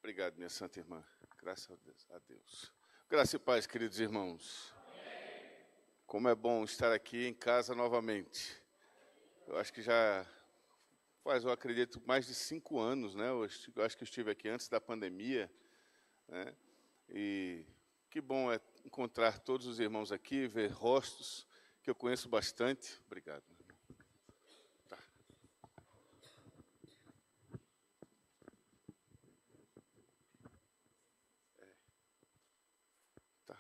Obrigado, minha santa irmã. Graças a Deus. Graça e paz, queridos irmãos. Como é bom estar aqui em casa novamente. Eu acho que já faz, eu acredito, mais de 5 anos, né? Eu acho que eu estive aqui antes da pandemia, né? E que bom é encontrar todos os irmãos aqui, ver rostos que eu conheço bastante. Obrigado. Tá. Tá.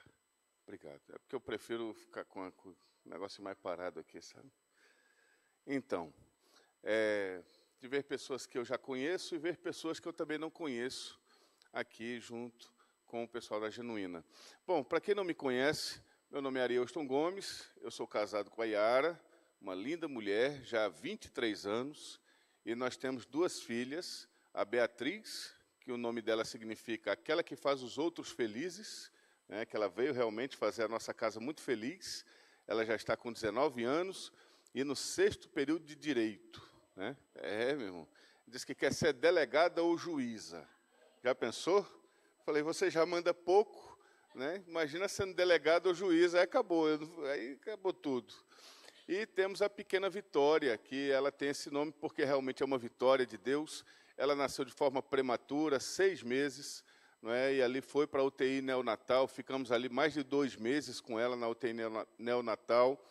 Obrigado. É porque eu prefiro ficar com o negócio mais parado aqui, sabe? Então, de ver pessoas que eu já conheço e ver pessoas que eu também não conheço aqui junto com o pessoal da Genuína. Bom, para quem não me conhece, meu nome é Arielston Gomes, eu sou casado com a Yara, uma linda mulher, já há 23 anos, e nós temos 2 filhas, a Beatriz, que o nome dela significa aquela que faz os outros felizes, né, que ela veio realmente fazer a nossa casa muito feliz. Ela já está com 19 anos e no 6º período de Direito. Né? Meu irmão, diz que quer ser delegada ou juíza. Já pensou? Falei, você já manda pouco, né? Imagina sendo delegado ou juíza, aí acabou tudo. E temos a pequena Vitória, que ela tem esse nome porque realmente é uma vitória de Deus. Ela nasceu de forma prematura, 6 meses, não é? E ali foi para a UTI neonatal, ficamos ali mais de 2 meses com ela na UTI neonatal.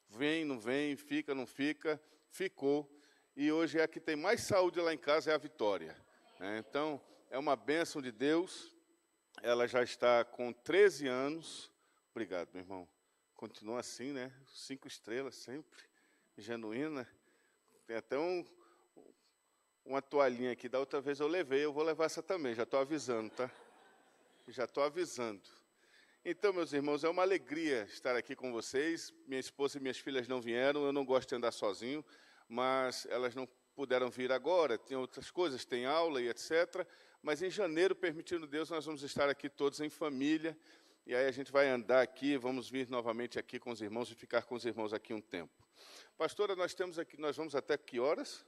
Vem, não vem, fica, não fica, ficou. E hoje é a que tem mais saúde lá em casa, é a Vitória. Então, é uma bênção de Deus. Ela já está com 13 anos. Obrigado, meu irmão. Continua assim, né? 5 estrelas sempre. Genuína. Tem até uma toalhinha aqui. Da outra vez eu levei. Eu vou levar essa também. Já estou avisando, tá? Já estou avisando. Então, meus irmãos, é uma alegria estar aqui com vocês. Minha esposa e minhas filhas não vieram. Eu não gosto de andar sozinho. Mas elas não puderam vir agora. Tem outras coisas. Tem aula e etc. Mas em janeiro, permitindo Deus, nós vamos estar aqui todos em família. E aí a gente vai andar aqui, vamos vir novamente aqui com os irmãos e ficar com os irmãos aqui um tempo. Pastora, nós vamos até que horas?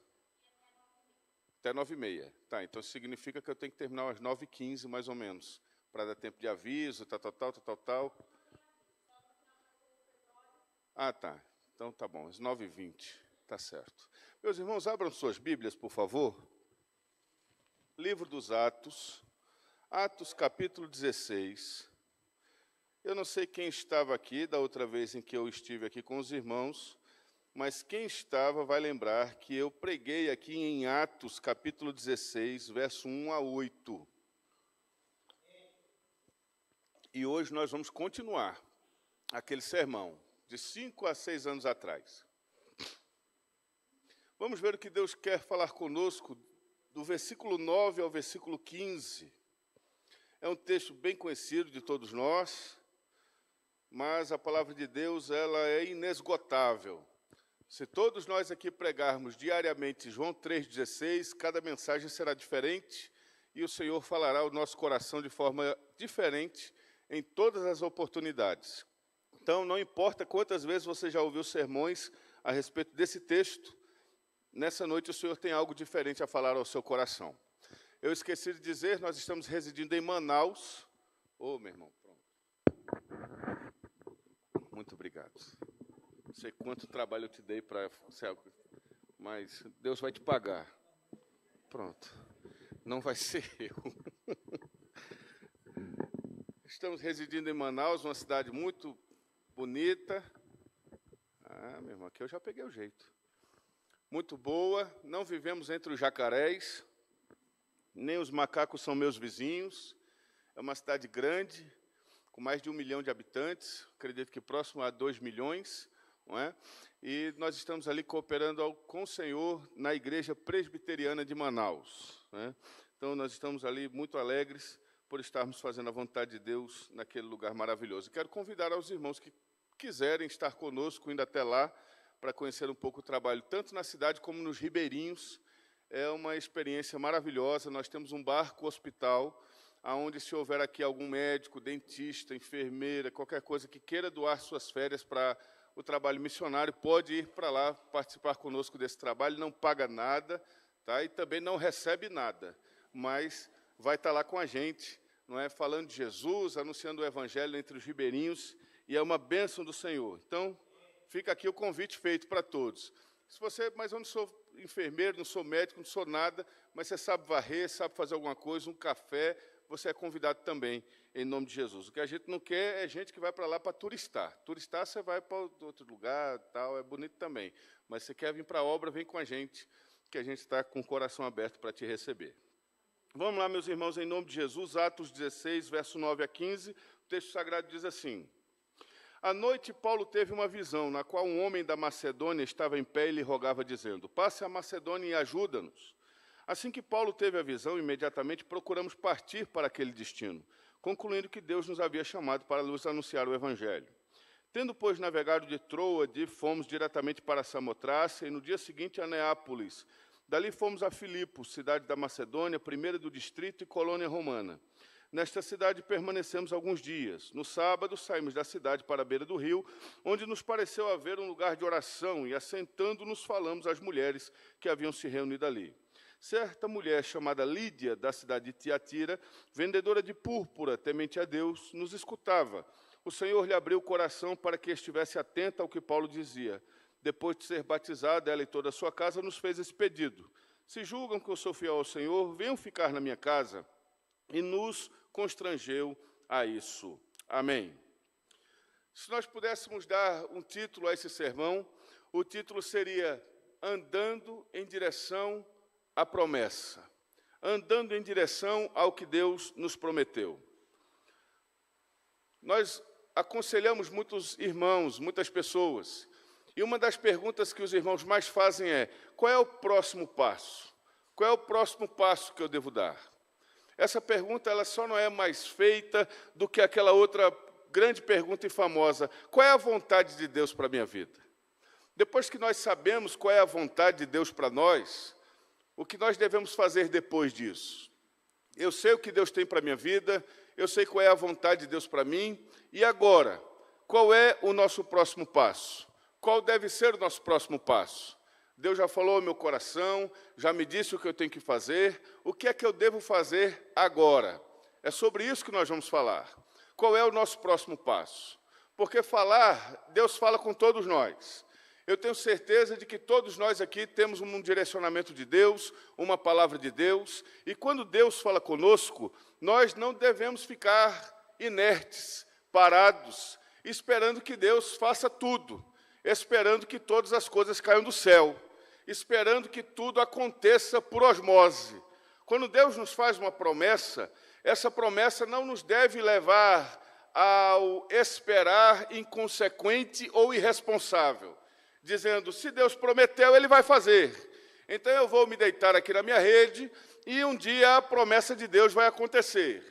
Até 9h30. Tá, então significa que eu tenho que terminar às 9h15, mais ou menos, para dar tempo de aviso, tal. Ah, tá. Então tá bom, às 9h20. Tá certo. Meus irmãos, abram suas Bíblias, por favor. Livro dos Atos, Atos capítulo 16. Eu não sei quem estava aqui da outra vez em que eu estive aqui com os irmãos, mas quem estava vai lembrar que eu preguei aqui em Atos capítulo 16, verso 1 a 8. E hoje nós vamos continuar aquele sermão de 5 a 6 anos atrás. Vamos ver o que Deus quer falar conosco do versículo 9 ao versículo 15. É um texto bem conhecido de todos nós, mas a palavra de Deus ela é inesgotável. Se todos nós aqui pregarmos diariamente João 3,16, cada mensagem será diferente e o Senhor falará ao nosso coração de forma diferente em todas as oportunidades. Então, não importa quantas vezes você já ouviu sermões a respeito desse texto, nessa noite o Senhor tem algo diferente a falar ao seu coração. Eu esqueci de dizer, nós estamos residindo em Manaus. Ô, meu irmão, pronto. Muito obrigado. Não sei quanto trabalho eu te dei para... Mas Deus vai te pagar. Pronto. Não vai ser eu. Estamos residindo em Manaus, uma cidade muito bonita. Ah, meu irmão, aqui eu já peguei o jeito. Muito boa. Não vivemos entre os jacarés. Nem os macacos são meus vizinhos. É uma cidade grande, com mais de 1 milhão de habitantes, acredito que próximo a 2 milhões, não é? E nós estamos ali cooperando com o Senhor na Igreja Presbiteriana de Manaus. Né? Então, nós estamos ali muito alegres por estarmos fazendo a vontade de Deus naquele lugar maravilhoso. Quero convidar aos irmãos que quiserem estar conosco, indo até lá, para conhecer um pouco o trabalho, tanto na cidade como nos ribeirinhos. É uma experiência maravilhosa. Nós temos um barco hospital, onde, se houver aqui algum médico, dentista, enfermeira, qualquer coisa que queira doar suas férias para o trabalho missionário, pode ir para lá participar conosco desse trabalho, não paga nada, tá? E também não recebe nada, mas vai estar lá com a gente, não é? Falando de Jesus, anunciando o evangelho entre os ribeirinhos, e é uma bênção do Senhor. Então, fica aqui o convite feito para todos. Mas eu não sou enfermeiro, não sou médico, não sou nada, mas você sabe varrer, sabe fazer alguma coisa, um café, você é convidado também, em nome de Jesus. O que a gente não quer é gente que vai para lá para turistar. Turistar, você vai para outro lugar, tal, é bonito também. Mas você quer vir para a obra, vem com a gente, que a gente está com o coração aberto para te receber. Vamos lá, meus irmãos, em nome de Jesus, Atos 16, verso 9 a 15, o texto sagrado diz assim: À noite, Paulo teve uma visão, na qual um homem da Macedônia estava em pé e lhe rogava, dizendo: Passe a Macedônia e ajuda-nos. Assim que Paulo teve a visão, imediatamente procuramos partir para aquele destino, concluindo que Deus nos havia chamado para nos anunciar o Evangelho. Tendo, pois, navegado de Troade, fomos diretamente para Samotrácia e, no dia seguinte, a Neápolis. Dali fomos a Filipos, cidade da Macedônia, primeira do distrito e colônia romana. Nesta cidade permanecemos alguns dias. No sábado, saímos da cidade para a beira do rio, onde nos pareceu haver um lugar de oração, e, assentando-nos, falamos às mulheres que haviam se reunido ali. Certa mulher chamada Lídia, da cidade de Tiatira, vendedora de púrpura, temente a Deus, nos escutava. O Senhor lhe abriu o coração para que estivesse atenta ao que Paulo dizia. Depois de ser batizada, ela e toda a sua casa nos fez esse pedido: Se julgam que eu sou fiel ao Senhor, venham ficar na minha casa. E nos constrangeu a isso. Amém. Se nós pudéssemos dar um título a esse sermão, o título seria Andando em direção à promessa. Andando em direção ao que Deus nos prometeu. Nós aconselhamos muitos irmãos, muitas pessoas, e uma das perguntas que os irmãos mais fazem é: qual é o próximo passo? Qual é o próximo passo que eu devo dar? Essa pergunta ela só não é mais feita do que aquela outra grande pergunta e famosa: qual é a vontade de Deus para a minha vida? Depois que nós sabemos qual é a vontade de Deus para nós, o que nós devemos fazer depois disso? Eu sei o que Deus tem para a minha vida, eu sei qual é a vontade de Deus para mim, e agora, qual é o nosso próximo passo? Qual deve ser o nosso próximo passo? Deus já falou ao meu coração, já me disse o que eu tenho que fazer, o que é que eu devo fazer agora? É sobre isso que nós vamos falar. Qual é o nosso próximo passo? Porque falar, Deus fala com todos nós. Eu tenho certeza de que todos nós aqui temos um direcionamento de Deus, uma palavra de Deus, e quando Deus fala conosco, nós não devemos ficar inertes, parados, esperando que Deus faça tudo, esperando que todas as coisas caiam do céu, esperando que tudo aconteça por osmose. Quando Deus nos faz uma promessa, essa promessa não nos deve levar ao esperar inconsequente ou irresponsável, dizendo: se Deus prometeu, Ele vai fazer. Então eu vou me deitar aqui na minha rede e um dia a promessa de Deus vai acontecer.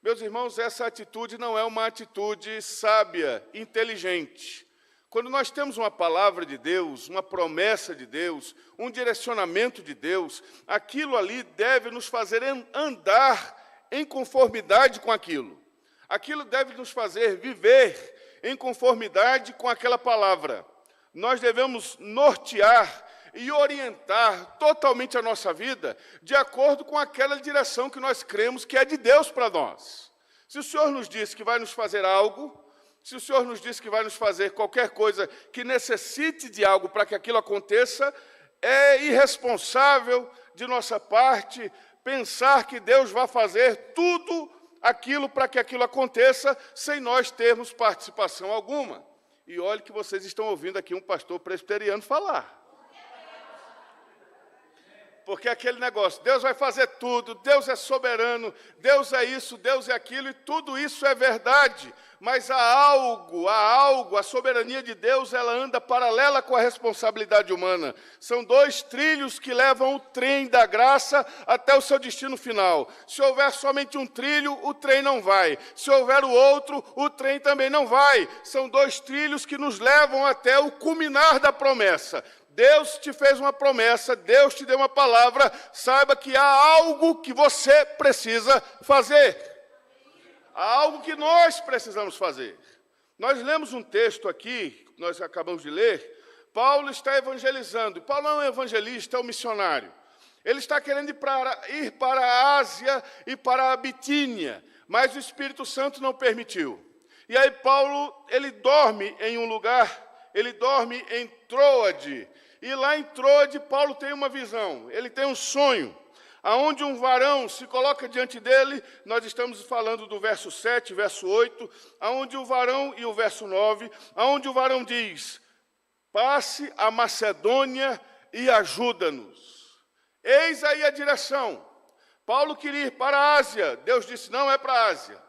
Meus irmãos, essa atitude não é uma atitude sábia, inteligente. Quando nós temos uma palavra de Deus, uma promessa de Deus, um direcionamento de Deus, aquilo ali deve nos fazer andar em conformidade com aquilo. Aquilo deve nos fazer viver em conformidade com aquela palavra. Nós devemos nortear e orientar totalmente a nossa vida de acordo com aquela direção que nós cremos que é de Deus para nós. Se o Senhor nos diz que vai nos fazer algo, se o Senhor nos diz que vai nos fazer qualquer coisa que necessite de algo para que aquilo aconteça, é irresponsável de nossa parte pensar que Deus vai fazer tudo aquilo para que aquilo aconteça sem nós termos participação alguma. E olhe que vocês estão ouvindo aqui um pastor presbiteriano falar. Porque aquele negócio, Deus vai fazer tudo, Deus é soberano, Deus é isso, Deus é aquilo, e tudo isso é verdade. Mas há algo, a soberania de Deus, ela anda paralela com a responsabilidade humana. São dois trilhos que levam o trem da graça até o seu destino final. Se houver somente um trilho, o trem não vai. Se houver o outro, o trem também não vai. São dois trilhos que nos levam até o culminar da promessa. Deus te fez uma promessa, Deus te deu uma palavra, saiba que há algo que você precisa fazer. Há algo que nós precisamos fazer. Nós lemos um texto aqui, nós acabamos de ler, Paulo está evangelizando. Paulo é um evangelista, é um missionário. Ele está querendo ir para a Ásia e para a Bitínia, mas o Espírito Santo não permitiu. E aí Paulo, ele dorme em um lugar, ele dorme em Troade. E lá em Troade, Paulo tem uma visão, ele tem um sonho, aonde um varão se coloca diante dele. Nós estamos falando do verso 7, verso 8, aonde o varão, e o verso 9, aonde o varão diz: passe a Macedônia e ajuda-nos. Eis aí a direção. Paulo queria ir para a Ásia, Deus disse: não é para a Ásia.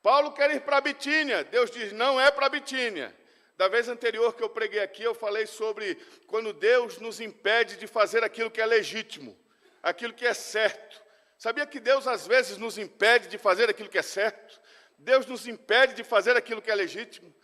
Paulo quer ir para a Bitínia, Deus diz: não é para a Bitínia. Da vez anterior que eu preguei aqui, eu falei sobre quando Deus nos impede de fazer aquilo que é legítimo, aquilo que é certo. Sabia que Deus às vezes nos impede de fazer aquilo que é certo? Deus nos impede de fazer aquilo que é legítimo.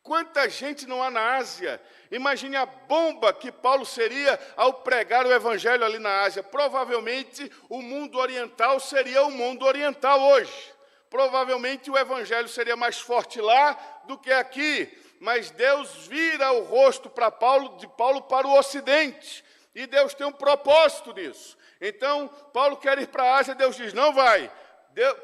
Quanta gente não há na Ásia? Imagine a bomba que Paulo seria ao pregar o evangelho ali na Ásia. Provavelmente o mundo oriental seria o mundo oriental hoje. Provavelmente o evangelho seria mais forte lá do que aqui. Mas Deus vira o rosto para Paulo, de Paulo para o ocidente. E Deus tem um propósito nisso. Então, Paulo quer ir para a Ásia, Deus diz: não vai.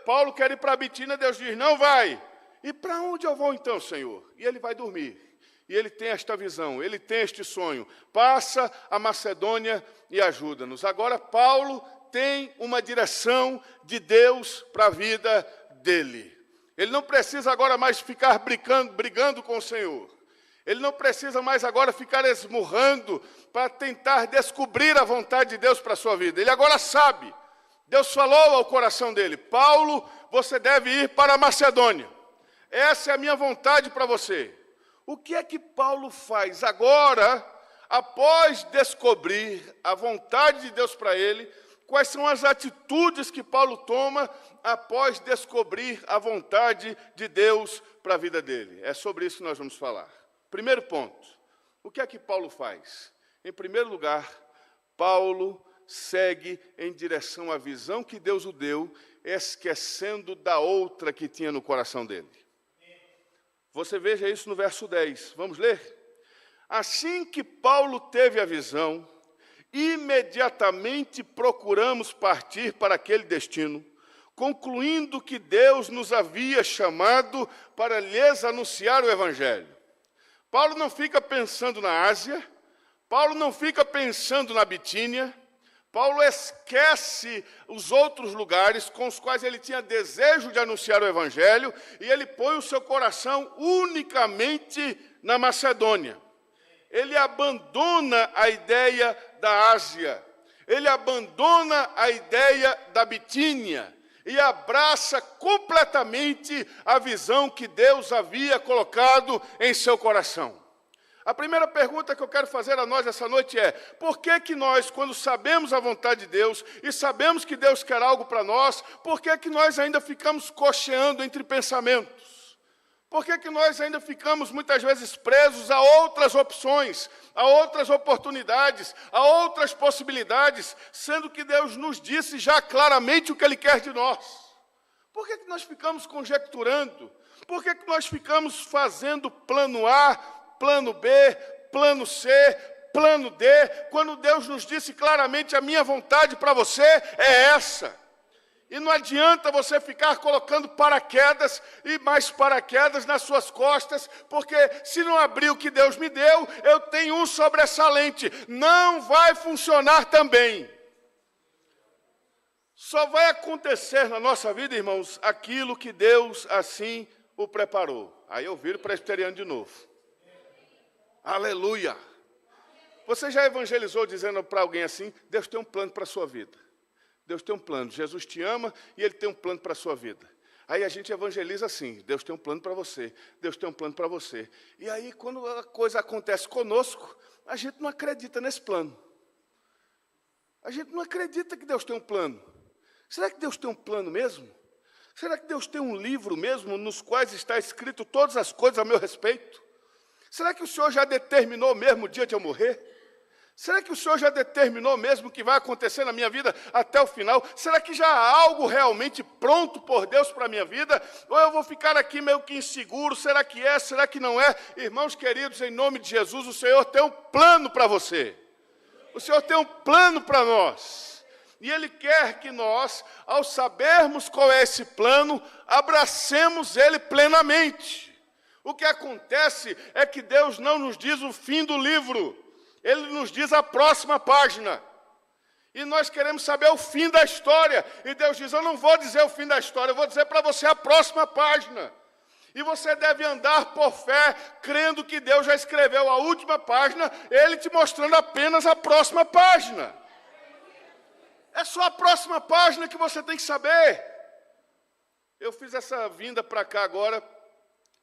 Paulo quer ir para a Bitínia, Deus diz: não vai. E para onde eu vou então, Senhor? E ele vai dormir. E ele tem esta visão, ele tem este sonho. Passa a Macedônia e ajuda-nos. Agora Paulo tem uma direção de Deus para a vida dele. Ele não precisa agora mais ficar brigando com o Senhor. Ele não precisa mais agora ficar esmurrando para tentar descobrir a vontade de Deus para a sua vida. Ele agora sabe. Deus falou ao coração dele: Paulo, você deve ir para a Macedônia. Essa é a minha vontade para você. O que é que Paulo faz agora, após descobrir a vontade de Deus para ele? Quais são as atitudes que Paulo toma após descobrir a vontade de Deus para a vida dele? É sobre isso que nós vamos falar. Primeiro ponto, o que é que Paulo faz? Em primeiro lugar, Paulo segue em direção à visão que Deus o deu, esquecendo da outra que tinha no coração dele. Você veja isso no verso 10. Vamos ler? Assim que Paulo teve a visão, imediatamente procuramos partir para aquele destino, concluindo que Deus nos havia chamado para lhes anunciar o Evangelho. Paulo não fica pensando na Ásia, Paulo não fica pensando na Bitínia, Paulo esquece os outros lugares com os quais ele tinha desejo de anunciar o Evangelho, e ele põe o seu coração unicamente na Macedônia. Ele abandona a ideia da Ásia, ele abandona a ideia da Bitínia e abraça completamente a visão que Deus havia colocado em seu coração. A primeira pergunta que eu quero fazer a nós essa noite é: por que que nós, quando sabemos a vontade de Deus e sabemos que Deus quer algo para nós, por que que nós ainda ficamos cocheando entre pensamentos? Por que que nós ainda ficamos muitas vezes presos a outras opções, a outras oportunidades, a outras possibilidades, sendo que Deus nos disse já claramente o que Ele quer de nós? Por que que nós ficamos conjecturando? Por que que nós ficamos fazendo plano A, plano B, plano C, plano D, quando Deus nos disse claramente: a minha vontade para você é essa? E não adianta você ficar colocando paraquedas e mais paraquedas nas suas costas, porque se não abrir o que Deus me deu, eu tenho um sobressalente. Não vai funcionar também. Só vai acontecer na nossa vida, irmãos, aquilo que Deus assim o preparou. Aí eu viro presbiteriano de novo. Aleluia! Você já evangelizou dizendo para alguém assim: Deus tem um plano para a sua vida. Deus tem um plano, Jesus te ama e Ele tem um plano para a sua vida. Aí a gente evangeliza assim: Deus tem um plano para você, Deus tem um plano para você. E aí quando a coisa acontece conosco, a gente não acredita nesse plano. A gente não acredita que Deus tem um plano. Será que Deus tem um plano mesmo? Será que Deus tem um livro mesmo nos quais está escrito todas as coisas a meu respeito? Será que o Senhor já determinou mesmo o dia de eu morrer? Será que o Senhor já determinou mesmo o que vai acontecer na minha vida até o final? Será que já há algo realmente pronto por Deus para a minha vida? Ou eu vou ficar aqui meio que inseguro? Será que é? Será que não é? Irmãos queridos, em nome de Jesus, o Senhor tem um plano para você. O Senhor tem um plano para nós. E Ele quer que nós, ao sabermos qual é esse plano, abracemos ele plenamente. O que acontece é que Deus não nos diz o fim do livro, Ele nos diz a próxima página. E nós queremos saber o fim da história. E Deus diz, eu não vou dizer o fim da história, eu vou dizer para você a próxima página. E você deve andar por fé, crendo que Deus já escreveu a última página, Ele te mostrando apenas a próxima página. É só a próxima página que você tem que saber. Eu fiz essa vinda para cá agora,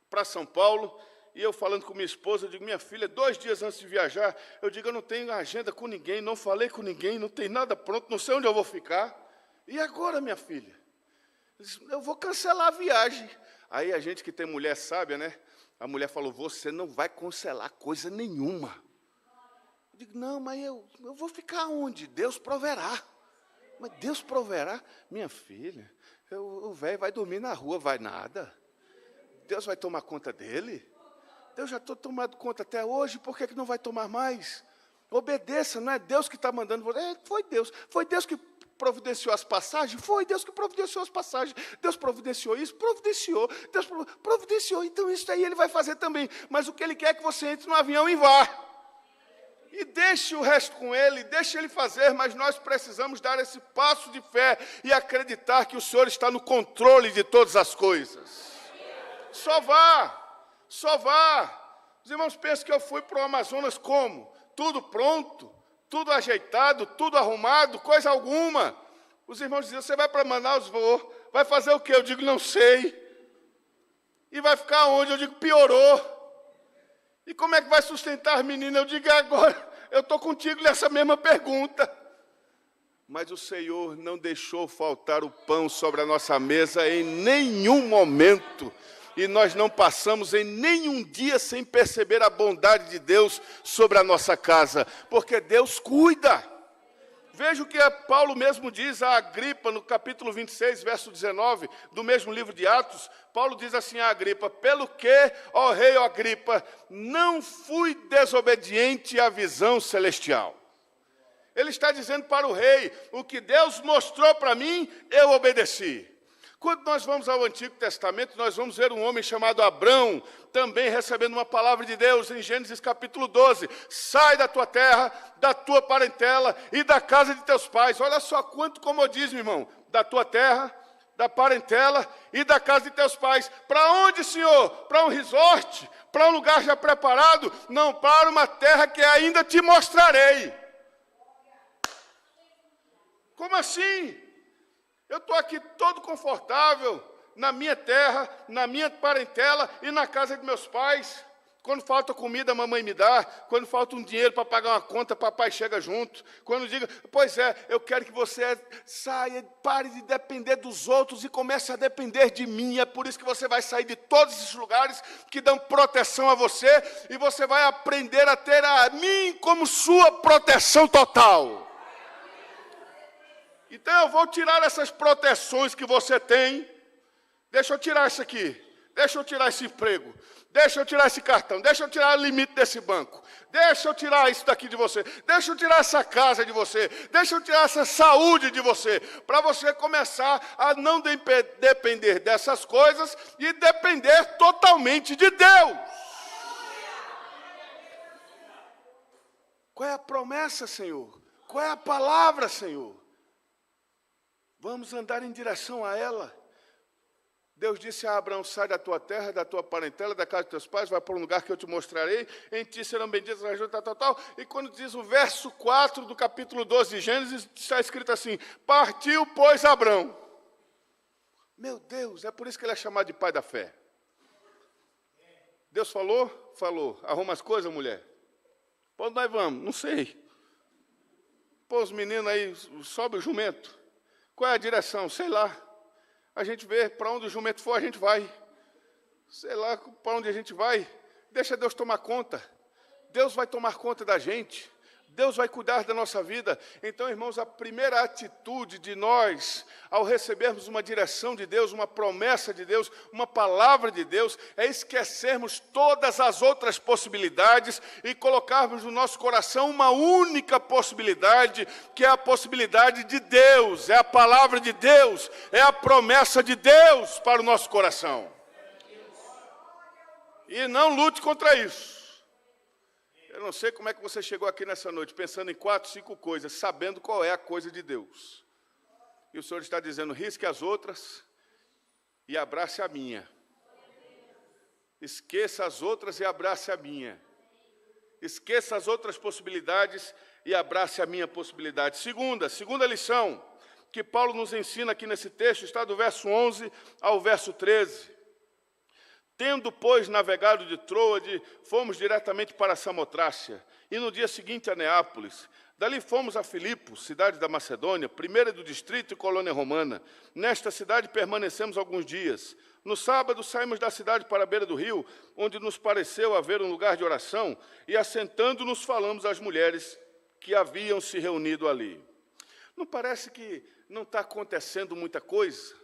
para São Paulo, e eu falando com minha esposa, eu digo, minha filha, 2 dias antes de viajar, eu digo, eu não tenho agenda com ninguém, não falei com ninguém, não tem nada pronto, não sei onde eu vou ficar. E agora, minha filha? Eu vou cancelar a viagem. Aí a gente que tem mulher sábia, né? A mulher falou, você não vai cancelar coisa nenhuma. Eu digo, não, mas eu vou ficar onde? Deus proverá. Mas Deus proverá? Minha filha, o velho vai dormir na rua, vai nada. Deus vai tomar conta dele? Deus já estou tomando conta até hoje, por que não vai tomar mais? Obedeça, não é Deus que está mandando você. Foi Deus que providenciou as passagens? Foi Deus que providenciou as passagens. Deus providenciou isso? Providenciou. Deus providenciou, então isso aí Ele vai fazer também. Mas o que Ele quer é que você entre no avião e vá. E deixe o resto com Ele, deixe Ele fazer, mas nós precisamos dar esse passo de fé e acreditar que o Senhor está no controle de todas as coisas. Só vá. Os irmãos pensam que eu fui para o Amazonas como? Tudo pronto, tudo ajeitado, tudo arrumado, coisa alguma. Os irmãos diziam, você vai para Manaus? Vou. Vai fazer o quê? Eu digo, não sei. E vai ficar onde? Eu digo, piorou. E como é que vai sustentar, menina? Eu digo, agora, eu estou contigo nessa mesma pergunta. Mas o Senhor não deixou faltar o pão sobre a nossa mesa em nenhum momento. E nós não passamos em nenhum dia sem perceber a bondade de Deus sobre a nossa casa, porque Deus cuida. Veja o que Paulo mesmo diz a Agripa, no capítulo 26, verso 19, do mesmo livro de Atos. Paulo diz assim a Agripa, pelo que, ó rei Agripa, não fui desobediente à visão celestial. Ele está dizendo para o rei, o que Deus mostrou para mim, eu obedeci. Quando nós vamos ao Antigo Testamento, nós vamos ver um homem chamado Abrão, também recebendo uma palavra de Deus em Gênesis capítulo 12. Sai da tua terra, da tua parentela e da casa de teus pais. Olha só quanto comodismo, irmão. Da tua terra, da parentela e da casa de teus pais. Para onde, Senhor? Para um resort? Para um lugar já preparado? Não, para uma terra que ainda te mostrarei. Como assim? Eu estou aqui todo confortável, na minha terra, na minha parentela e na casa de meus pais. Quando falta comida, a mamãe me dá. Quando falta um dinheiro para pagar uma conta, papai chega junto. Quando diga, pois é, eu quero que você saia, pare de depender dos outros e comece a depender de mim. É por isso que você vai sair de todos esses lugares que dão proteção a você e você vai aprender a ter a mim como sua proteção total. Então eu vou tirar essas proteções que você tem. Deixa eu tirar isso aqui. Deixa eu tirar esse emprego. Deixa eu tirar esse cartão. Deixa eu tirar o limite desse banco. Deixa eu tirar isso daqui de você. Deixa eu tirar essa casa de você. Deixa eu tirar essa saúde de você. Para você começar a não depender dessas coisas e depender totalmente de Deus. Qual é a promessa, Senhor? Qual é a palavra, Senhor? Vamos andar em direção a ela. Deus disse a Abraão, sai da tua terra, da tua parentela, da casa dos teus pais, vai para um lugar que eu te mostrarei, em ti serão benditas as nações, tal. E quando diz o verso 4 do capítulo 12 de Gênesis, está escrito assim, partiu, pois, Abraão. Meu Deus, é por isso que ele é chamado de pai da fé. Deus falou? Falou. Arruma as coisas, mulher? Para onde nós vamos? Não sei. Pô, os meninos aí, sobe o jumento. Qual é a direção? Sei lá. A gente vê, para onde o jumento for, a gente vai. Sei lá para onde a gente vai. Deixa Deus tomar conta. Deus vai tomar conta da gente. Deus vai cuidar da nossa vida. Então, irmãos, a primeira atitude de nós, ao recebermos uma direção de Deus, uma promessa de Deus, uma palavra de Deus, é esquecermos todas as outras possibilidades e colocarmos no nosso coração uma única possibilidade, que é a possibilidade de Deus, é a palavra de Deus, é a promessa de Deus para o nosso coração. E não lute contra isso. Eu não sei como é que você chegou aqui nessa noite, pensando em 4, 5 coisas, sabendo qual é a coisa de Deus. E o Senhor está dizendo, risque as outras e abrace a minha. Esqueça as outras e abrace a minha. Esqueça as outras possibilidades e abrace a minha possibilidade. Segunda lição que Paulo nos ensina aqui nesse texto, está do verso 11 ao verso 13. Tendo, pois, navegado de Troade, fomos diretamente para Samotrácia, e no dia seguinte a Neápolis. Dali fomos a Filipos, cidade da Macedônia, primeira do distrito e colônia romana. Nesta cidade permanecemos alguns dias. No sábado saímos da cidade para a beira do rio, onde nos pareceu haver um lugar de oração, e assentando-nos falamos às mulheres que haviam se reunido ali. Não parece que não está acontecendo muita coisa?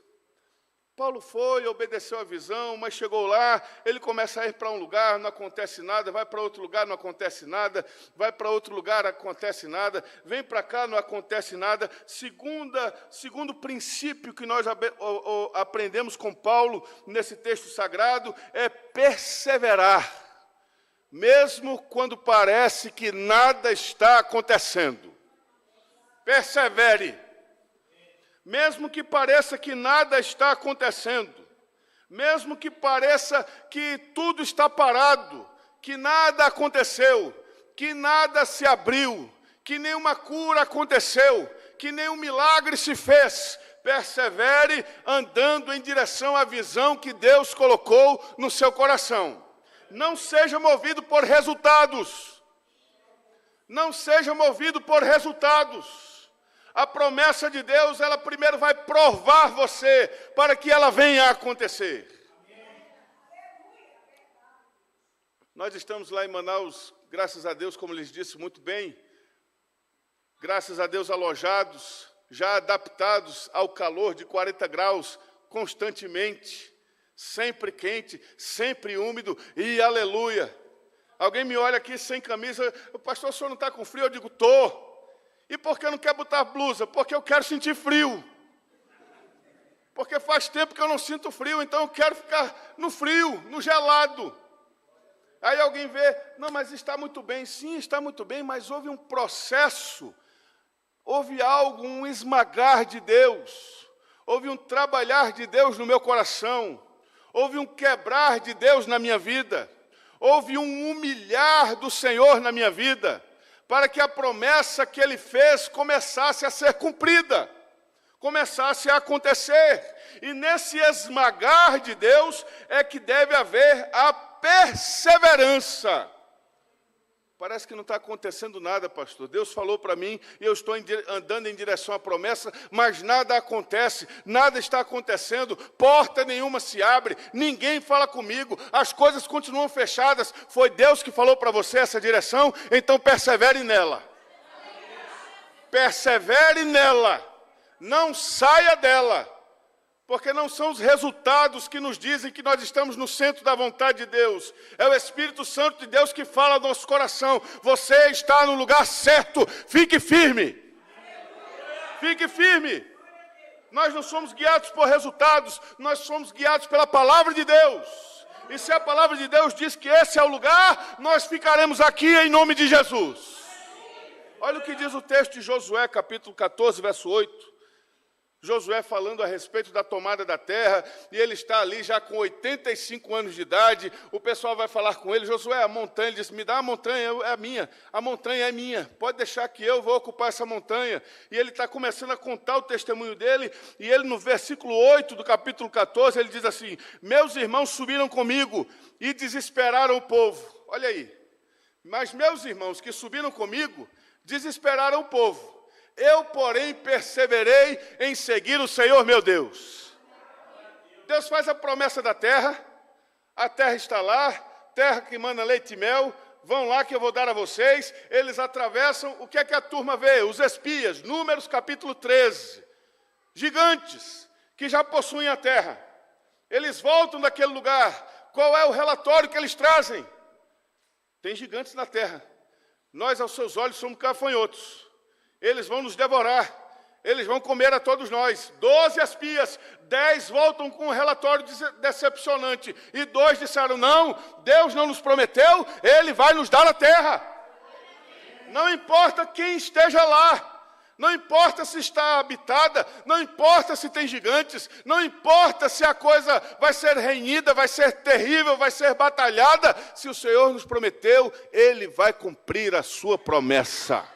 Paulo foi, obedeceu a visão, mas chegou lá, ele começa a ir para um lugar, não acontece nada, vai para outro lugar, não acontece nada, vai para outro lugar, não acontece nada, vem para cá, não acontece nada. Segundo princípio que nós aprendemos com Paulo nesse texto sagrado, é perseverar, mesmo quando parece que nada está acontecendo. Persevere. Mesmo que pareça que nada está acontecendo, mesmo que pareça que tudo está parado, que nada aconteceu, que nada se abriu, que nenhuma cura aconteceu, que nenhum milagre se fez, persevere andando em direção à visão que Deus colocou no seu coração. Não seja movido por resultados. Não seja movido por resultados. A promessa de Deus, ela primeiro vai provar você para que ela venha a acontecer. Nós estamos lá em Manaus, graças a Deus, como lhes disse muito bem, graças a Deus alojados, já adaptados ao calor de 40 graus constantemente, sempre quente, sempre úmido, e aleluia. Alguém me olha aqui sem camisa, pastor, o senhor não está com frio? Eu digo, estou. E por que não quer botar blusa? Porque eu quero sentir frio. Porque faz tempo que eu não sinto frio, então eu quero ficar no frio, no gelado. Aí alguém vê, não, mas está muito bem. Sim, está muito bem, mas houve um processo, houve algo, um esmagar de Deus, houve um trabalhar de Deus no meu coração, houve um quebrar de Deus na minha vida, houve um humilhar do Senhor na minha vida, para que a promessa que Ele fez começasse a ser cumprida, começasse a acontecer. E nesse esmagar de Deus é que deve haver a perseverança. Parece que não está acontecendo nada, pastor. Deus falou para mim e eu estou andando em direção à promessa, mas nada acontece, nada está acontecendo, porta nenhuma se abre, ninguém fala comigo, as coisas continuam fechadas. Foi Deus que falou para você essa direção, então persevere nela. Persevere nela, não saia dela. Porque não são os resultados que nos dizem que nós estamos no centro da vontade de Deus. É o Espírito Santo de Deus que fala no nosso coração. Você está no lugar certo. Fique firme. Fique firme. Nós não somos guiados por resultados. Nós somos guiados pela palavra de Deus. E se a palavra de Deus diz que esse é o lugar, nós ficaremos aqui em nome de Jesus. Olha o que diz o texto de Josué, capítulo 14, verso 8. Josué falando a respeito da tomada da terra, e ele está ali já com 85 anos de idade, o pessoal vai falar com ele, Josué, a montanha, ele diz, me dá a montanha, é minha, a montanha é minha, pode deixar que eu vou ocupar essa montanha. E ele está começando a contar o testemunho dele, e ele no versículo 8 do capítulo 14, ele diz assim, meus irmãos subiram comigo e desesperaram o povo. Olha aí, mas meus irmãos que subiram comigo, desesperaram o povo. Eu, porém, perseverei em seguir o Senhor, meu Deus. Deus faz a promessa da terra, a terra está lá, terra que mana leite e mel, vão lá que eu vou dar a vocês. Eles atravessam, o que é que a turma vê? Os espias, Números capítulo 13. Gigantes que já possuem a terra. Eles voltam daquele lugar. Qual é o relatório que eles trazem? Tem gigantes na terra. Nós, aos seus olhos, somos gafanhotos. Eles vão nos devorar. Eles vão comer a todos nós. 12 espias, 10 voltam com um relatório decepcionante. E 2 disseram, não, Deus não nos prometeu, Ele vai nos dar a terra. Não importa quem esteja lá. Não importa se está habitada, não importa se tem gigantes, não importa se a coisa vai ser renhida, vai ser terrível, vai ser batalhada. Se o Senhor nos prometeu, Ele vai cumprir a sua promessa.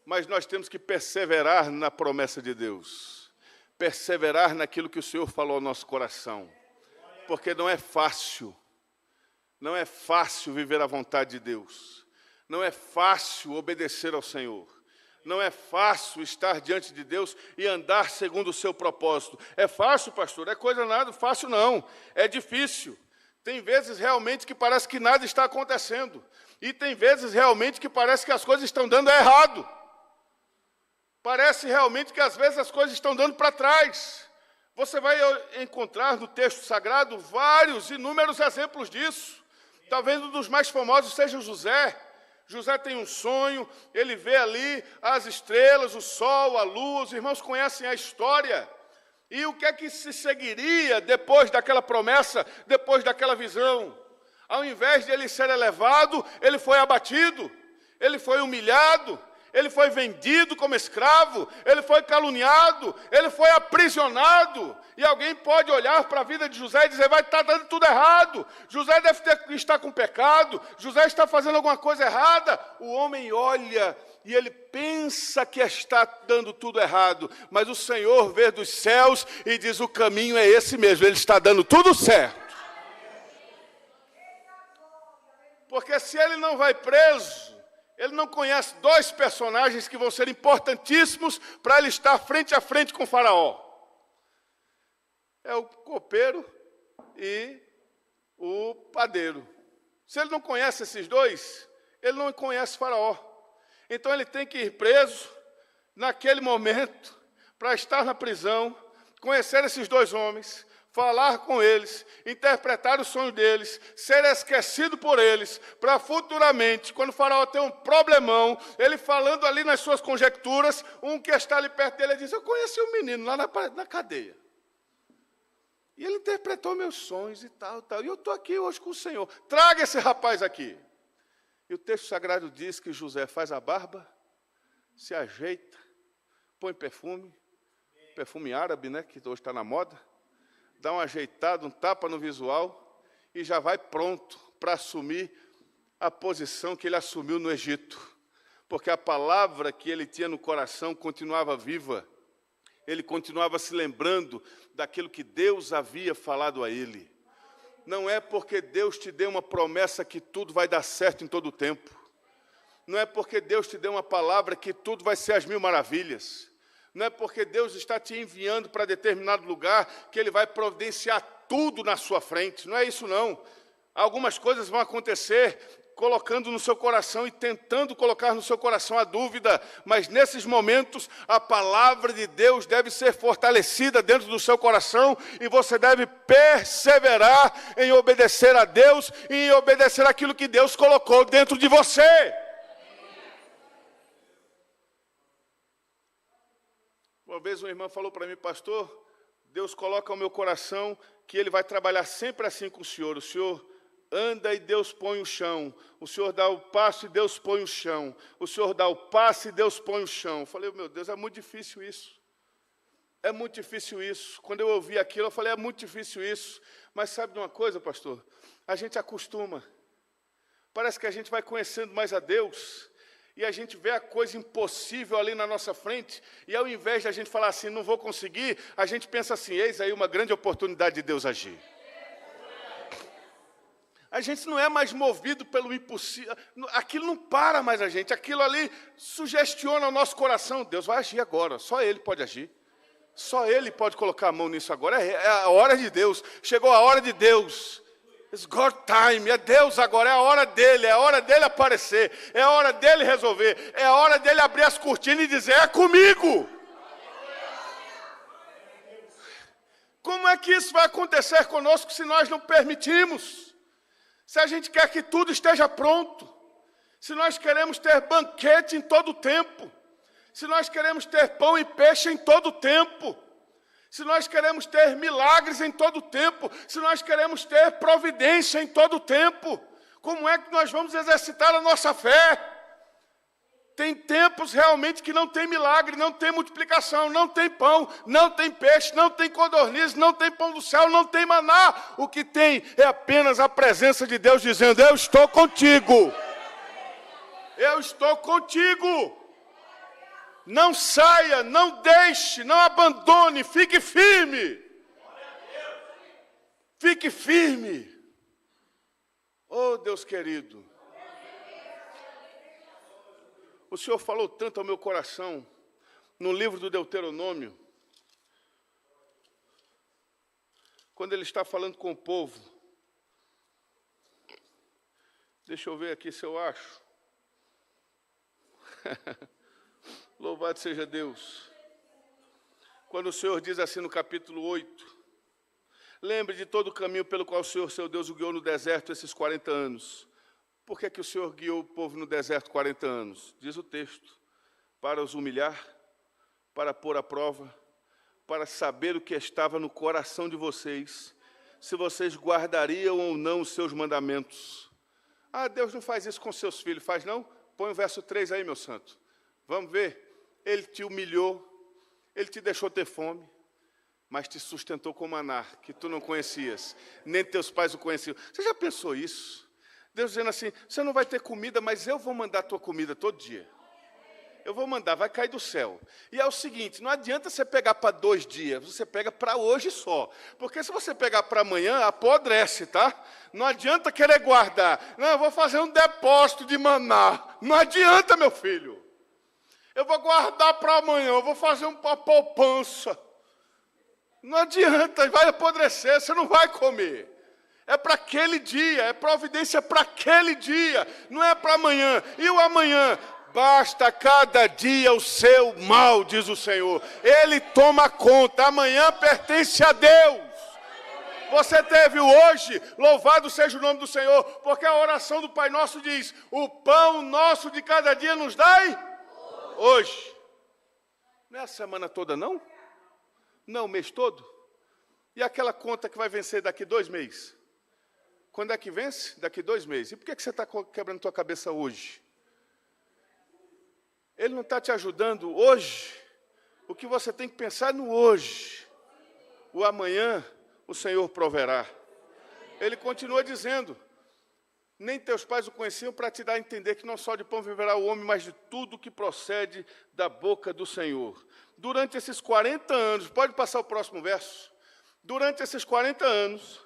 Mas nós temos que perseverar na promessa de Deus. Perseverar naquilo que o Senhor falou ao nosso coração. Porque não é fácil. Não é fácil viver a vontade de Deus. Não é fácil obedecer ao Senhor. Não é fácil estar diante de Deus e andar segundo o seu propósito. É fácil, pastor? É coisa nada fácil, não. É difícil. Tem vezes realmente que parece que nada está acontecendo. E tem vezes realmente que parece que as coisas estão dando errado. Parece realmente que às vezes as coisas estão dando para trás. Você vai encontrar no texto sagrado vários, inúmeros exemplos disso. Talvez um dos mais famosos seja José. José tem um sonho, ele vê ali as estrelas, o sol, a lua, os irmãos conhecem a história. E o que é que se seguiria depois daquela promessa, depois daquela visão? Ao invés de ele ser elevado, ele foi abatido, ele foi humilhado, ele foi vendido como escravo, ele foi caluniado, ele foi aprisionado. E alguém pode olhar para a vida de José e dizer, vai estar dando tudo errado. José deve estar com pecado, José está fazendo alguma coisa errada. O homem olha e ele pensa que está dando tudo errado. Mas o Senhor vê dos céus e diz, o caminho é esse mesmo, ele está dando tudo certo. Porque se ele não vai preso, ele não conhece 2 personagens que vão ser importantíssimos para ele estar frente a frente com o faraó. É o copeiro e o padeiro. Se ele não conhece esses 2, ele não conhece o faraó. Então ele tem que ir preso naquele momento para estar na prisão, conhecer esses 2 homens, falar com eles, interpretar o sonho deles, ser esquecido por eles, para futuramente, quando o faraó tem um problemão, ele falando ali nas suas conjecturas, um que está ali perto dele diz, eu conheci um menino lá na cadeia. E ele interpretou meus sonhos e tal. E eu estou aqui hoje com o Senhor. Traga esse rapaz aqui. E o texto sagrado diz que José faz a barba, se ajeita, põe perfume árabe, né, que hoje está na moda, dá uma ajeitada, um tapa no visual e já vai pronto para assumir a posição que ele assumiu no Egito. Porque a palavra que ele tinha no coração continuava viva. Ele continuava se lembrando daquilo que Deus havia falado a ele. Não é porque Deus te deu uma promessa que tudo vai dar certo em todo o tempo. Não é porque Deus te deu uma palavra que tudo vai ser às 1000 maravilhas. Não é porque Deus está te enviando para determinado lugar que Ele vai providenciar tudo na sua frente. Não é isso, não. Algumas coisas vão acontecer colocando no seu coração e tentando colocar no seu coração a dúvida, mas nesses momentos a palavra de Deus deve ser fortalecida dentro do seu coração e você deve perseverar em obedecer a Deus e em obedecer aquilo que Deus colocou dentro de você. Uma vez uma irmã falou para mim, pastor, Deus coloca ao meu coração que Ele vai trabalhar sempre assim com o Senhor anda e Deus põe o chão. O Senhor dá o passo e Deus põe o chão. O Senhor dá o passo e Deus põe o chão. Eu falei, meu Deus, é muito difícil isso. É muito difícil isso. Quando eu ouvi aquilo, eu falei, é muito difícil isso. Mas sabe de uma coisa, pastor? A gente acostuma. Parece que a gente vai conhecendo mais a Deus e a gente vê a coisa impossível ali na nossa frente e ao invés de a gente falar assim, não vou conseguir, a gente pensa assim, eis aí uma grande oportunidade de Deus agir. A gente não é mais movido pelo impossível, aquilo não para mais a gente, aquilo ali sugestiona o nosso coração, Deus vai agir agora, só Ele pode agir, só Ele pode colocar a mão nisso agora, é a hora de Deus, chegou a hora de Deus, It's God time, é Deus agora, é a hora dele aparecer, é a hora dele resolver, é a hora dele abrir as cortinas e dizer, é comigo. Como é que isso vai acontecer conosco se nós não permitimos? Se a gente quer que tudo esteja pronto, se nós queremos ter banquete em todo o tempo, se nós queremos ter pão e peixe em todo o tempo, se nós queremos ter milagres em todo o tempo, se nós queremos ter providência em todo o tempo, como é que nós vamos exercitar a nossa fé? Tem tempos realmente que não tem milagre, não tem multiplicação, não tem pão, não tem peixe, não tem codorniz, não tem pão do céu, não tem maná. O que tem é apenas a presença de Deus dizendo, eu estou contigo. Eu estou contigo. Não saia, não deixe, não abandone, fique firme. Fique firme. Oh, Deus querido. O Senhor falou tanto ao meu coração no livro do Deuteronômio, quando Ele está falando com o povo. Deixa eu ver aqui se eu acho. Louvado seja Deus. Quando o Senhor diz assim no capítulo 8, lembre de todo o caminho pelo qual o Senhor, seu Deus, o guiou no deserto esses 40 anos. Por que o Senhor guiou o povo no deserto 40 anos? Diz o texto, para os humilhar, para pôr à prova, para saber o que estava no coração de vocês, se vocês guardariam ou não os seus mandamentos. Ah, Deus não faz isso com seus filhos, faz não? Põe o verso 3 aí, meu santo. Vamos ver. Ele te humilhou, Ele te deixou ter fome, mas te sustentou com maná, que tu não conhecias, nem teus pais o conheciam. Você já pensou isso? Deus dizendo assim, você não vai ter comida, mas eu vou mandar a tua comida todo dia. Eu vou mandar, vai cair do céu. E é o seguinte, não adianta você pegar para 2 dias, você pega para hoje só. Porque se você pegar para amanhã, apodrece, tá? Não adianta querer guardar. Não, eu vou fazer um depósito de maná. Não adianta, meu filho. Eu vou guardar para amanhã, eu vou fazer uma poupança. Não adianta, vai apodrecer, você não vai comer. É para aquele dia, é providência para aquele dia, não é para amanhã. E o amanhã? Basta cada dia o seu mal, diz o Senhor. Ele toma conta, amanhã pertence a Deus. Você teve o hoje, louvado seja o nome do Senhor, porque a oração do Pai Nosso diz, o pão nosso de cada dia nos dai hoje. Não é a semana toda, não? Não, o mês todo? E aquela conta que vai vencer daqui 2 meses? Quando é que vence? Daqui 2 meses. E por que você está quebrando tua cabeça hoje? Ele não está te ajudando hoje. O que você tem que pensar é no hoje. O amanhã, o Senhor proverá. Ele continua dizendo, nem teus pais o conheciam para te dar a entender que não só de pão viverá o homem, mas de tudo que procede da boca do Senhor. Durante esses 40 anos, pode passar o próximo verso. Durante esses 40 anos,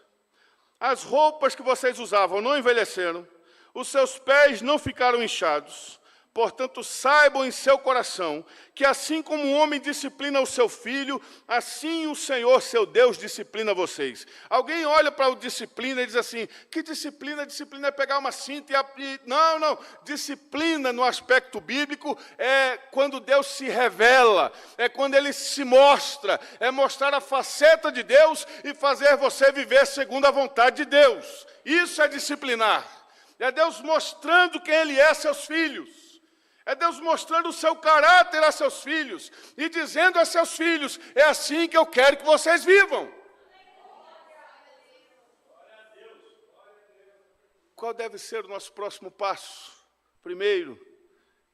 as roupas que vocês usavam não envelheceram, os seus pés não ficaram inchados. Portanto, saibam em seu coração que assim como um homem disciplina o seu filho, assim o Senhor, seu Deus, disciplina vocês. Alguém olha para o disciplina e diz assim, que disciplina? Disciplina é pegar uma cinta e... Não. Disciplina no aspecto bíblico é quando Deus se revela, é quando Ele se mostra, é mostrar a faceta de Deus e fazer você viver segundo a vontade de Deus. Isso é disciplinar. É Deus mostrando quem Ele é a seus filhos. É Deus mostrando o seu caráter a seus filhos e dizendo a seus filhos, é assim que eu quero que vocês vivam. Qual deve ser o nosso próximo passo? Primeiro,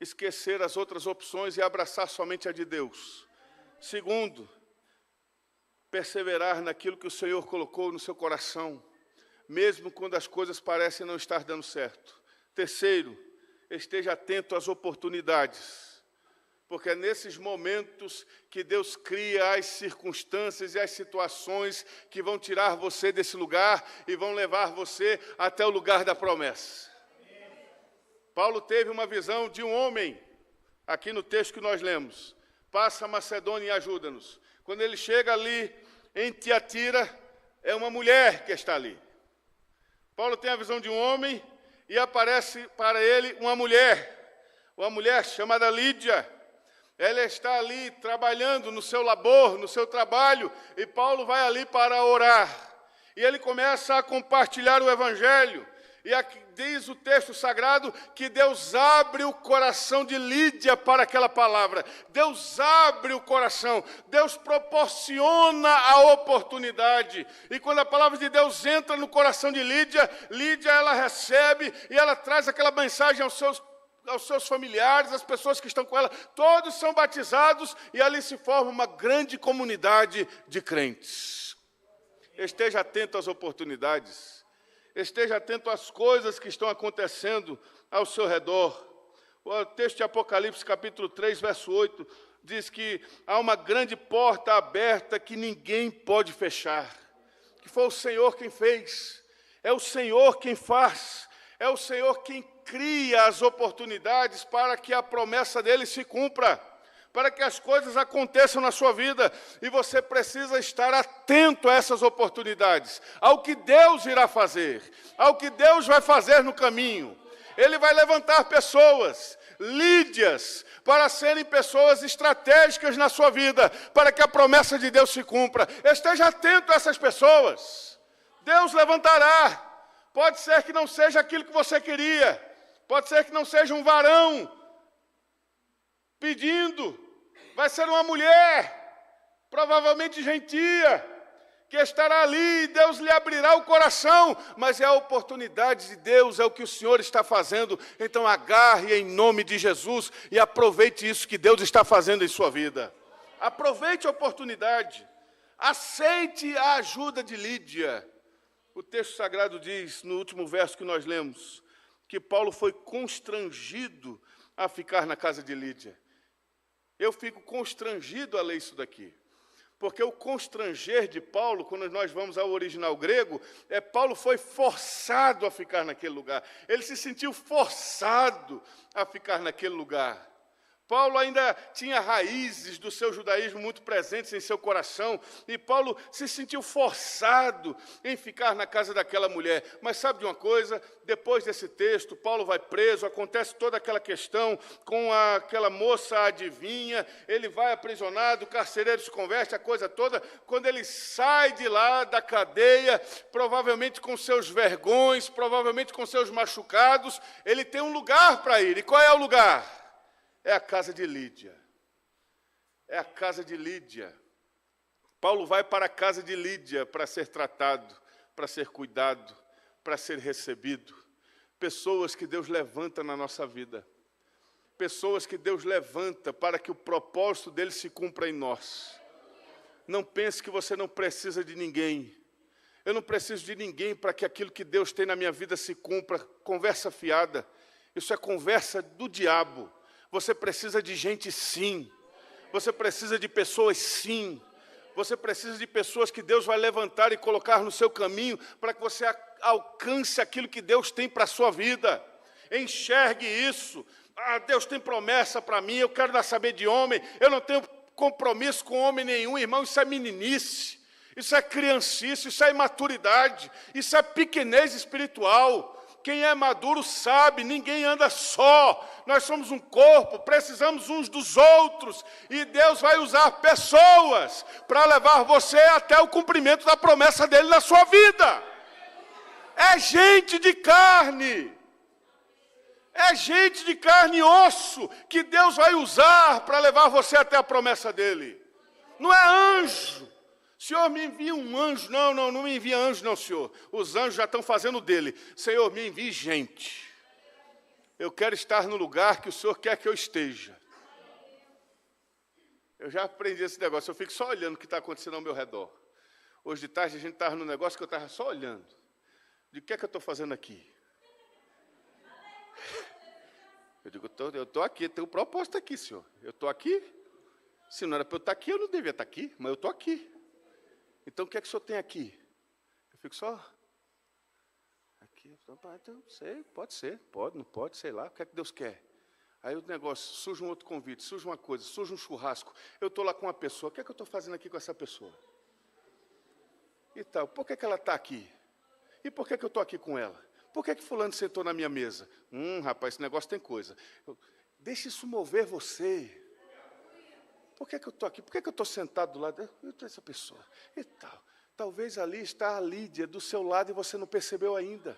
esquecer as outras opções e abraçar somente a de Deus. Segundo, perseverar naquilo que o Senhor colocou no seu coração, mesmo quando as coisas parecem não estar dando certo. Terceiro, esteja atento às oportunidades, porque é nesses momentos que Deus cria as circunstâncias e as situações que vão tirar você desse lugar e vão levar você até o lugar da promessa. Paulo teve uma visão de um homem, aqui no texto que nós lemos, passa a Macedônia e ajuda-nos. Quando ele chega ali em Tiatira, é uma mulher que está ali. Paulo tem a visão de um homem e aparece para ele uma mulher chamada Lídia. Ela está ali trabalhando no seu labor, no seu trabalho, e Paulo vai ali para orar. E ele começa a compartilhar o evangelho. E aqui diz o texto sagrado que Deus abre o coração de Lídia para aquela palavra. Deus abre o coração, Deus proporciona a oportunidade. E quando a palavra de Deus entra no coração de Lídia, Lídia ela recebe e ela traz aquela mensagem aos seus familiares, as pessoas que estão com ela, todos são batizados e ali se forma uma grande comunidade de crentes. Esteja atento às oportunidades. Esteja atento às coisas que estão acontecendo ao seu redor. O texto de Apocalipse, capítulo 3, verso 8, diz que há uma grande porta aberta que ninguém pode fechar. Que foi o Senhor quem fez. É o Senhor quem faz. É o Senhor quem cria as oportunidades para que a promessa dele se cumpra, para que as coisas aconteçam na sua vida, e você precisa estar atento a essas oportunidades, ao que Deus irá fazer, ao que Deus vai fazer no caminho. Ele vai levantar pessoas, Lídias, para serem pessoas estratégicas na sua vida, para que a promessa de Deus se cumpra. Esteja atento a essas pessoas. Deus levantará. Pode ser que não seja aquilo que você queria, pode ser que não seja um varão pedindo, vai ser uma mulher, provavelmente gentia, que estará ali e Deus lhe abrirá o coração, mas é a oportunidade de Deus, é o que o Senhor está fazendo. Então agarre em nome de Jesus e aproveite isso que Deus está fazendo em sua vida. Aproveite a oportunidade, aceite a ajuda de Lídia. O texto sagrado diz, no último verso que nós lemos, que Paulo foi constrangido a ficar na casa de Lídia. Eu fico constrangido a ler isso daqui, porque o constranger de Paulo, quando nós vamos ao original grego, Paulo foi forçado a ficar naquele lugar. Ele se sentiu forçado a ficar naquele lugar. Paulo ainda tinha raízes do seu judaísmo muito presentes em seu coração, e Paulo se sentiu forçado em ficar na casa daquela mulher. Mas sabe de uma coisa? Depois desse texto, Paulo vai preso, acontece toda aquela questão com aquela moça adivinha, ele vai aprisionado, o carcereiro se converte, a coisa toda. Quando ele sai de lá da cadeia, provavelmente com seus vergões, provavelmente com seus machucados, ele tem um lugar para ir. E qual é o lugar? É a casa de Lídia. É a casa de Lídia. Paulo vai para a casa de Lídia para ser tratado, para ser cuidado, para ser recebido. Pessoas que Deus levanta na nossa vida. Pessoas que Deus levanta para que o propósito dele se cumpra em nós. Não pense que você não precisa de ninguém. Eu não preciso de ninguém para que aquilo que Deus tem na minha vida se cumpra. Conversa fiada. Isso é conversa do diabo. Você precisa de gente, sim. Você precisa de pessoas, sim. Você precisa de pessoas que Deus vai levantar e colocar no seu caminho para que você alcance aquilo que Deus tem para a sua vida. Enxergue isso. Deus tem promessa para mim, eu quero dar saber de homem. Eu não tenho compromisso com homem nenhum, irmão. Isso é meninice, isso é criancice, isso é imaturidade, isso é pequenez espiritual. Quem é maduro sabe, ninguém anda só. Nós somos um corpo, precisamos uns dos outros. E Deus vai usar pessoas para levar você até o cumprimento da promessa dele na sua vida. É gente de carne. É gente de carne e osso que Deus vai usar para levar você até a promessa dele. Não é anjo. Senhor, me envia um anjo. Não me envia anjo, não, Senhor. Os anjos já estão fazendo dele. Senhor, me envie gente. Eu quero estar no lugar que o Senhor quer que eu esteja. Eu já aprendi esse negócio. Eu fico só olhando o que está acontecendo ao meu redor. Hoje de tarde a gente estava num negócio que eu estava só olhando. De que é que eu estou fazendo aqui? Eu digo, eu estou aqui, tenho um propósito aqui, Senhor. Eu estou aqui. Se não era para eu estar aqui, eu não devia estar aqui, mas eu estou aqui. Então, o que é que o senhor tem aqui? Eu fico só... Aqui, então, sei, pode ser, pode, não pode, sei lá, o que é que Deus quer? Aí o negócio, surge um outro convite, surge uma coisa, surge um churrasco, eu estou lá com uma pessoa, o que é que eu estou fazendo aqui com essa pessoa? E tal, por que ela está aqui? E por que eu estou aqui com ela? Por que fulano sentou na minha mesa? Rapaz, esse negócio tem coisa. Deixe isso mover você. Por que eu estou aqui? Por que eu estou sentado do lado dessa pessoa? E tal. Talvez ali está a Lídia do seu lado e você não percebeu ainda.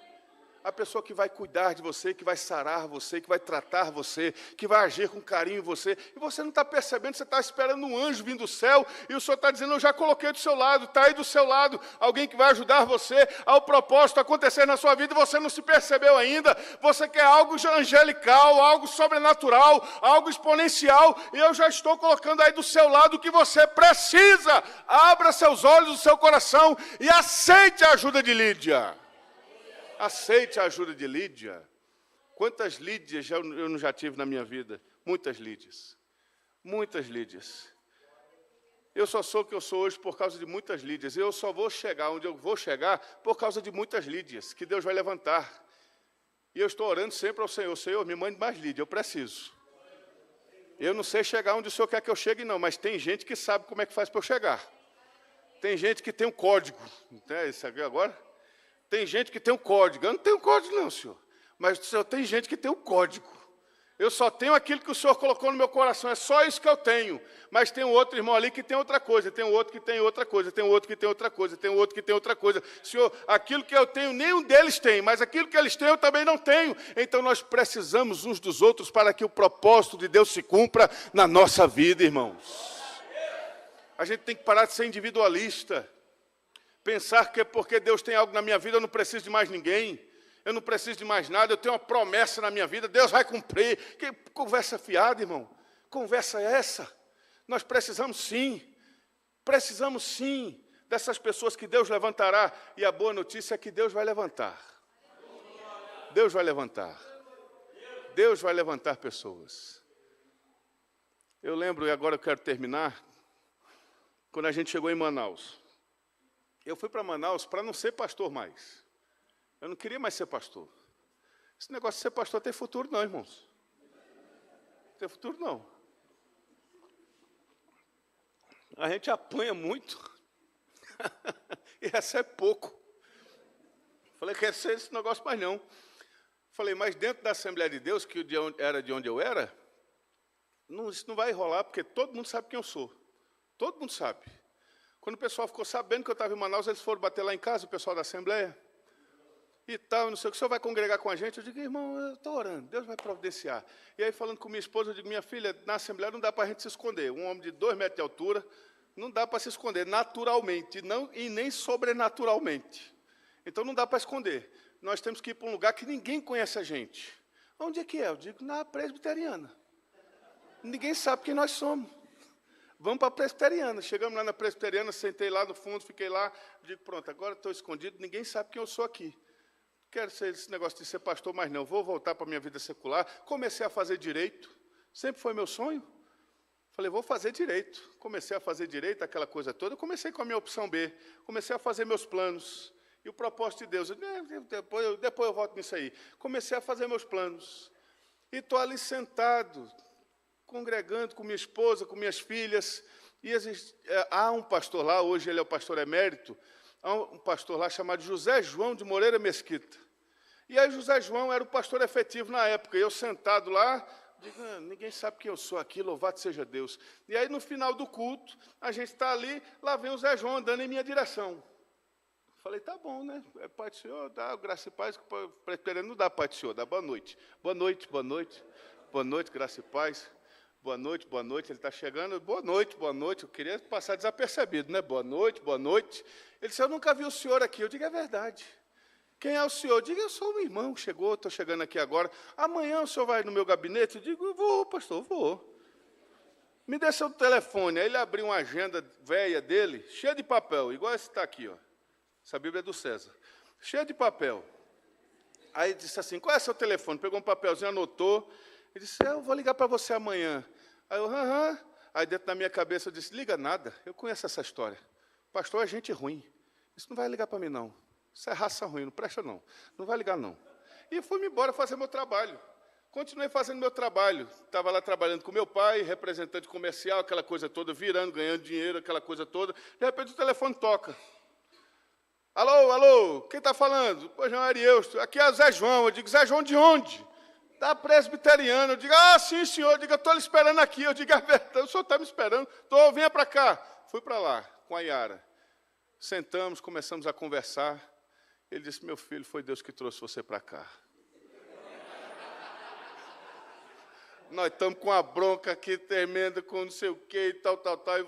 A pessoa que vai cuidar de você, que vai sarar você, que vai tratar você, que vai agir com carinho em você. E você não está percebendo, você está esperando um anjo vindo do céu, e o Senhor está dizendo, eu já coloquei do seu lado, está aí do seu lado, alguém que vai ajudar você ao propósito acontecer na sua vida, e você não se percebeu ainda. Você quer algo angelical, algo sobrenatural, algo exponencial, e eu já estou colocando aí do seu lado o que você precisa. Abra seus olhos, o seu coração, e aceite a ajuda de Lídia. Aceite a ajuda de Lídia. Quantas Lídias eu não já tive na minha vida? Muitas Lídias. Muitas Lídias. Eu só sou o que eu sou hoje por causa de muitas Lídias. Eu só vou chegar onde eu vou chegar por causa de muitas Lídias, que Deus vai levantar. E eu estou orando sempre ao Senhor. Senhor, me mande mais Lídia, eu preciso. Eu não sei chegar onde o Senhor quer que eu chegue, não, mas tem gente que sabe como é que faz para eu chegar. Tem gente que tem um código. Não é isso aqui agora? Tem gente que tem um código. Eu não tenho código, não, senhor. Mas o senhor tem gente que tem um código. Eu só tenho aquilo que o Senhor colocou no meu coração. É só isso que eu tenho. Mas tem um outro irmão ali que tem outra coisa. Tem um outro que tem outra coisa. Tem um outro que tem outra coisa. Tem um outro que tem outra coisa. Senhor, aquilo que eu tenho, nenhum deles tem. Mas aquilo que eles têm, eu também não tenho. Então, nós precisamos uns dos outros para que o propósito de Deus se cumpra na nossa vida, irmãos. A gente tem que parar de ser individualista. Pensar que porque Deus tem algo na minha vida, eu não preciso de mais ninguém. Eu não preciso de mais nada, eu tenho uma promessa na minha vida, Deus vai cumprir. Que conversa fiada, irmão. Conversa essa. Nós precisamos sim dessas pessoas que Deus levantará. E a boa notícia é que Deus vai levantar. Deus vai levantar. Deus vai levantar pessoas. Eu lembro, e agora eu quero terminar, quando a gente chegou em Manaus. Eu fui para Manaus para não ser pastor mais. Eu não queria mais ser pastor. Esse negócio de ser pastor tem futuro não, irmãos. Não tem futuro não. A gente apanha muito e recebe pouco. Falei, quer ser esse negócio mais não. Falei, mas dentro da Assembleia de Deus, que era de onde eu era, isso não vai rolar, porque todo mundo sabe quem eu sou. Todo mundo sabe. Quando o pessoal ficou sabendo que eu estava em Manaus, eles foram bater lá em casa, o pessoal da Assembleia, e tal, não sei o que, o senhor vai congregar com a gente? Eu digo, irmão, eu estou orando, Deus vai providenciar. E aí, falando com minha esposa, eu digo, minha filha, na Assembleia não dá para a gente se esconder. Um homem de 2 metros de altura, não dá para se esconder naturalmente, e nem sobrenaturalmente. Então, não dá para esconder. Nós temos que ir para um lugar que ninguém conhece a gente. Onde é que é? Eu digo, na presbiteriana. Ninguém sabe quem nós somos. Vamos para a presbiteriana. Chegamos lá na presbiteriana, sentei lá no fundo, fiquei lá. Digo, pronto, agora estou escondido, ninguém sabe quem eu sou aqui. Quero ser esse negócio de ser pastor, mas não. Vou voltar para a minha vida secular. Comecei a fazer direito. Sempre foi meu sonho. Falei, vou fazer direito. Comecei a fazer direito, aquela coisa toda. Eu comecei com a minha opção B. Comecei a fazer meus planos. E o propósito de Deus. Depois eu volto nisso aí. Comecei a fazer meus planos. E estou ali sentado, congregando com minha esposa, com minhas filhas, e há um pastor lá, hoje ele é o pastor emérito, há um pastor lá chamado José João de Moreira Mesquita. E aí José João era o pastor efetivo na época, e eu sentado lá, digo, ninguém sabe quem eu sou aqui, louvado seja Deus. E aí no final do culto, a gente está ali, lá vem o Zé João andando em minha direção. Falei, tá bom, né? É Pai do Senhor, dá graça e paz, presbiteriano não dá Pai do Senhor, dá boa noite. Boa noite, boa noite, boa noite, graça e paz. Boa noite, ele está chegando. Boa noite, eu queria passar desapercebido, né? Boa noite. Ele disse, eu nunca vi o senhor aqui. Eu digo, é verdade. Quem é o senhor? Eu digo, eu sou um irmão que chegou, estou chegando aqui agora. Amanhã o senhor vai no meu gabinete? Eu digo, vou, pastor, vou. Me dê seu telefone. Aí ele abriu uma agenda velha dele, cheia de papel, igual esse está aqui, ó. Essa Bíblia é do César. Cheia de papel. Aí ele disse assim, qual é seu telefone? Pegou um papelzinho, anotou. Ele disse, eu vou ligar para você amanhã. Aí eu, Aí dentro da minha cabeça eu disse, liga nada, eu conheço essa história. Pastor é gente ruim. Isso não vai ligar para mim, não. Isso é raça ruim, não presta, não. Não vai ligar, não. E fui-me embora fazer meu trabalho. Continuei fazendo meu trabalho. Estava lá trabalhando com meu pai, representante comercial, aquela coisa toda, virando, ganhando dinheiro, aquela coisa toda. De repente o telefone toca. Alô, alô, quem está falando? Pô, João Ariel, aqui é o Zé João. Eu digo, Zé João de onde? Da presbiteriana. Eu digo, sim, senhor. Eu digo, eu estou lhe esperando aqui. Eu digo, é verdade, o senhor está me esperando. Venha para cá. Fui para lá, com a Yara. Sentamos, começamos a conversar. Ele disse, meu filho, foi Deus que trouxe você para cá. Nós estamos com a bronca aqui tremenda, com não sei o quê, e tal, e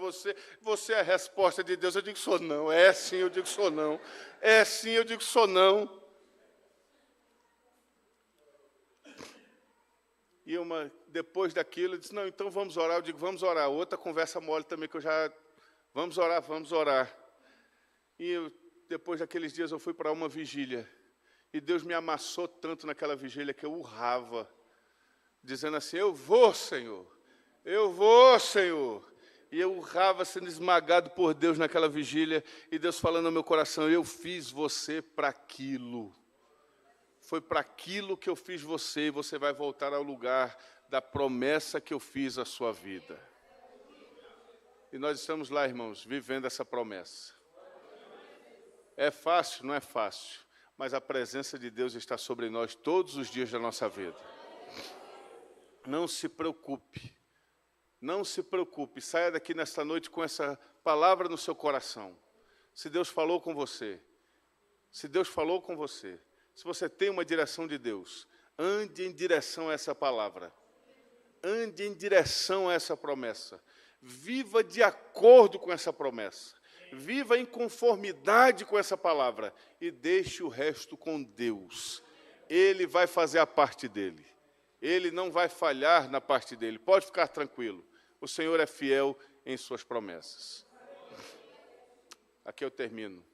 você é a resposta de Deus. Eu digo, sou não. É sim, eu digo, sou não. É sim, eu digo, sou não. E depois daquilo, eu disse, não, então vamos orar. Eu digo, vamos orar. Outra conversa mole também, que eu já... Vamos orar, vamos orar. E depois daqueles dias eu fui para uma vigília. E Deus me amassou tanto naquela vigília que eu urrava, dizendo assim, eu vou, Senhor. Eu vou, Senhor. E eu urrava sendo esmagado por Deus naquela vigília. E Deus falando no meu coração, eu fiz você para aquilo. Foi para aquilo que eu fiz você, e você vai voltar ao lugar da promessa que eu fiz à sua vida. E nós estamos lá, irmãos, vivendo essa promessa. É fácil? Não é fácil. Mas a presença de Deus está sobre nós todos os dias da nossa vida. Não se preocupe. Não se preocupe. Saia daqui nesta noite com essa palavra no seu coração. Se Deus falou com você, se Deus falou com você, se você tem uma direção de Deus, ande em direção a essa palavra. Ande em direção a essa promessa. Viva de acordo com essa promessa. Viva em conformidade com essa palavra. E deixe o resto com Deus. Ele vai fazer a parte dele. Ele não vai falhar na parte dele. Pode ficar tranquilo. O Senhor é fiel em suas promessas. Aqui eu termino.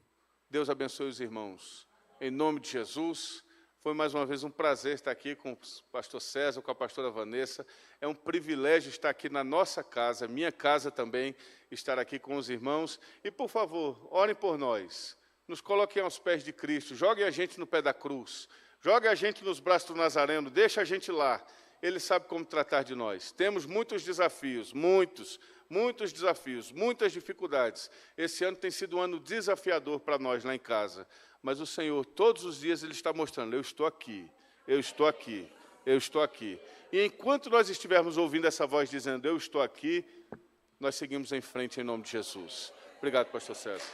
Deus abençoe os irmãos. Em nome de Jesus. Foi mais uma vez um prazer estar aqui com o pastor César, com a pastora Vanessa. É um privilégio estar aqui na nossa casa, minha casa também, estar aqui com os irmãos. E, por favor, orem por nós. Nos coloquem aos pés de Cristo. Joguem a gente no pé da cruz. Joguem a gente nos braços do Nazareno. Deixa a gente lá. Ele sabe como tratar de nós. Temos muitos desafios, muitos desafios, muitas dificuldades. Esse ano tem sido um ano desafiador para nós lá em casa. Mas o Senhor, todos os dias, Ele está mostrando, eu estou aqui, eu estou aqui, eu estou aqui. E enquanto nós estivermos ouvindo essa voz dizendo, eu estou aqui, nós seguimos em frente em nome de Jesus. Obrigado, pastor César.